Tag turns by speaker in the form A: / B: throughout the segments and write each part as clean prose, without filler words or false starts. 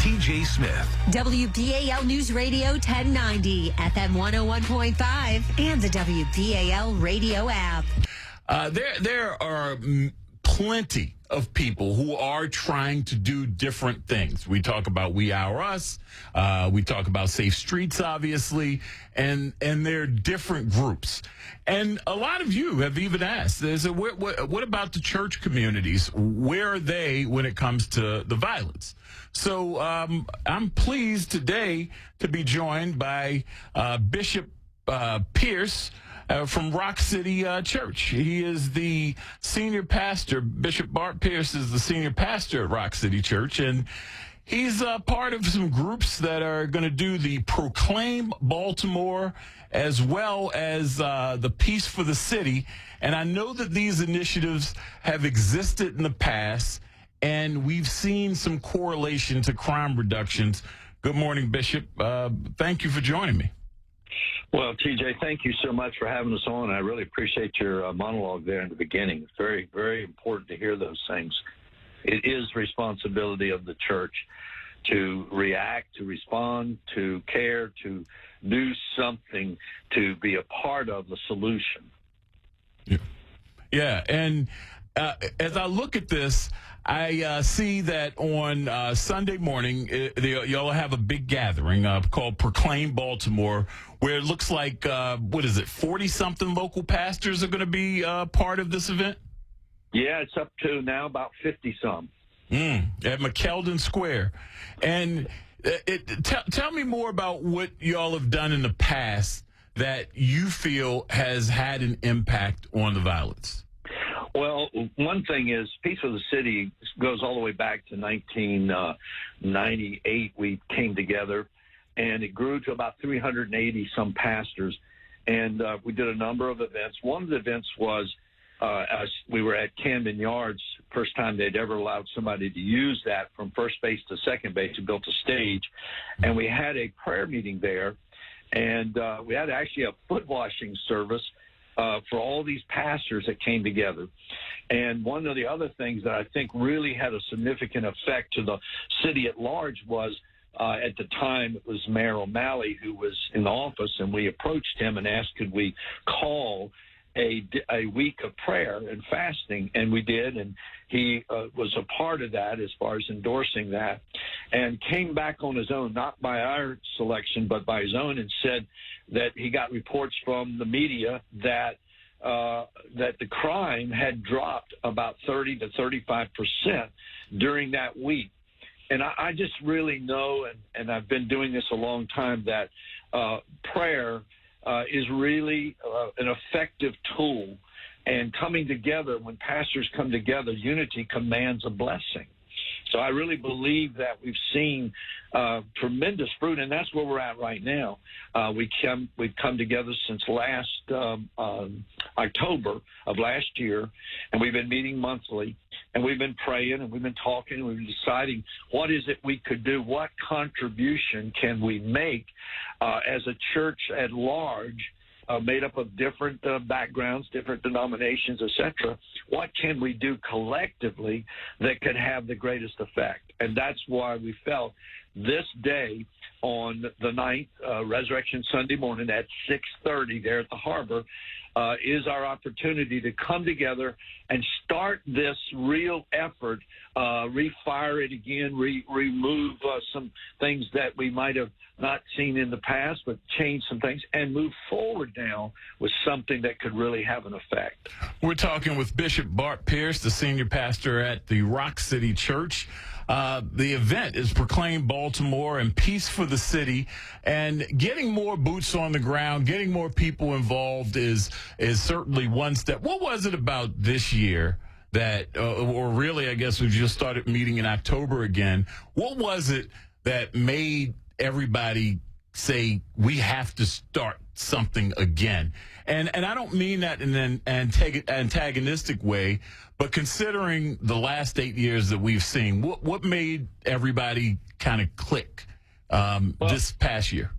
A: TJ Smith.
B: WBAL News Radio 1090, FM 101.5, and the WBAL radio app.
C: There are plenty of people who are trying to do different things. We talk about We Our Us. We talk about Safe Streets, obviously, and they're different groups. And a lot of you have even asked, what about the church communities? Where are they when it comes to the violence? So I'm pleased today to be joined by Bishop Pierce from Rock City Church. He is the senior pastor. Bishop Bart Pierce is the senior pastor at Rock City Church, and he's part of some groups that are going to do the Proclaim Baltimore as well as the Peace for the City. And I know that these initiatives have existed in the past, and we've seen some correlation to crime reductions. Good morning, Bishop. Thank you for joining me.
D: Well, TJ, thank you so much for having us on. I really appreciate your monologue there in the beginning. It's very, very important to hear those things. It is the responsibility of the church to react, to respond, to care, to do something, to be a part of the solution.
C: Yeah, and as I look at this, I see that on Sunday morning, y'all have a big gathering called Proclaim Baltimore, where it looks like, 40-something local pastors are going to be part of this event?
D: Yeah, it's up to now about 50-some.
C: At McKeldin Square. And tell me more about what y'all have done in the past that you feel has had an impact on the violence.
D: Well, one thing is Peace of the City goes all the way back to 1998. We came together, and it grew to about 380-some pastors, and we did a number of events. One of the events was we were at Camden Yards, first time they'd ever allowed somebody to use that from first base to second base. We built a stage, and we had a prayer meeting there, and we had actually a foot washing service for all these pastors that came together. And one of the other things that I think really had a significant effect to the city at large was at the time it was Mayor O'Malley who was in office, and we approached him and asked could we call a week of prayer and fasting, and we did, and he was a part of that as far as endorsing that, and came back on his own, not by our selection, but by his own, and said that he got reports from the media that the crime had dropped about 30 to 35% during that week. And I just really know, and I've been doing this a long time, that prayer is really an effective tool. And coming together, when pastors come together, unity commands a blessing. So I really believe that we've seen tremendous fruit, and that's where we're at right now. We've come together since last October of last year, and we've been meeting monthly, and we've been praying, and we've been talking, and we've been deciding what is it we could do, what contribution can we make as a church at large, made up of different backgrounds, different denominations, etc. What can we do collectively that could have the greatest effect? And that's why we felt this day on the 9th, Resurrection Sunday morning at 6:30 there at the harbor, is our opportunity to come together and start this real effort, refire it again, remove some things that we might have not seen in the past, but change some things and move forward now with something that could really have an effect.
C: We're talking with Bishop Bart Pierce, the senior pastor at the Rock City Church. The event is Proclaim Baltimore and Peace for the City, and getting more boots on the ground, getting more people involved is certainly one step. What was it about this year that, or really, I guess we just started meeting in October again. What was it that made everybody say we have to start something again? And I don't mean that in an antagonistic way, but considering the last 8 years that we've seen, what made everybody kind of click this past year?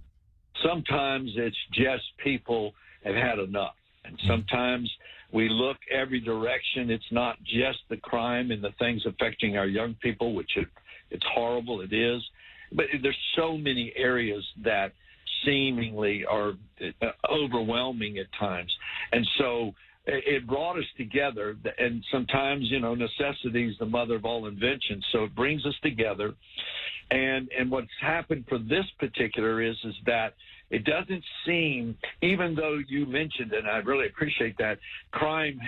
D: Sometimes it's just people have had enough. And sometimes we look every direction. It's not just the crime and the things affecting our young people, which it's horrible, it is. but there's so many areas that seemingly are overwhelming at times. And so it brought us together, and sometimes, necessity is the mother of all invention. So it brings us together. And what's happened for this particular is that it doesn't seem, even though you mentioned, and I really appreciate that, crime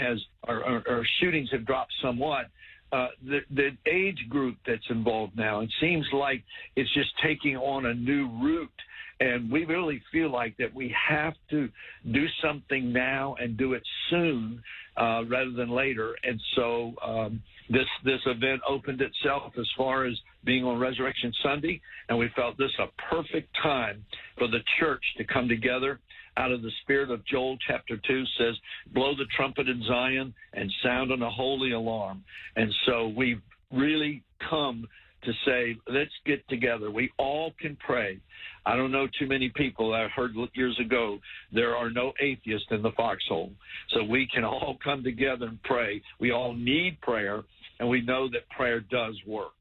D: or shootings have dropped somewhat, the age group that's involved now, it seems like it's just taking on a new route. And we really feel like that we have to do something now and do it soon rather than later. And so this event opened itself as far as being on Resurrection Sunday, and we felt this a perfect time for the church to come together out of the spirit of Joel chapter 2 says, blow the trumpet in Zion and sound on a holy alarm. And so we've really come to say, let's get together. We all can pray. I don't know too many people. I heard years ago, there are no atheists in the foxhole. So we can all come together and pray. We all need prayer, and we know that prayer does work.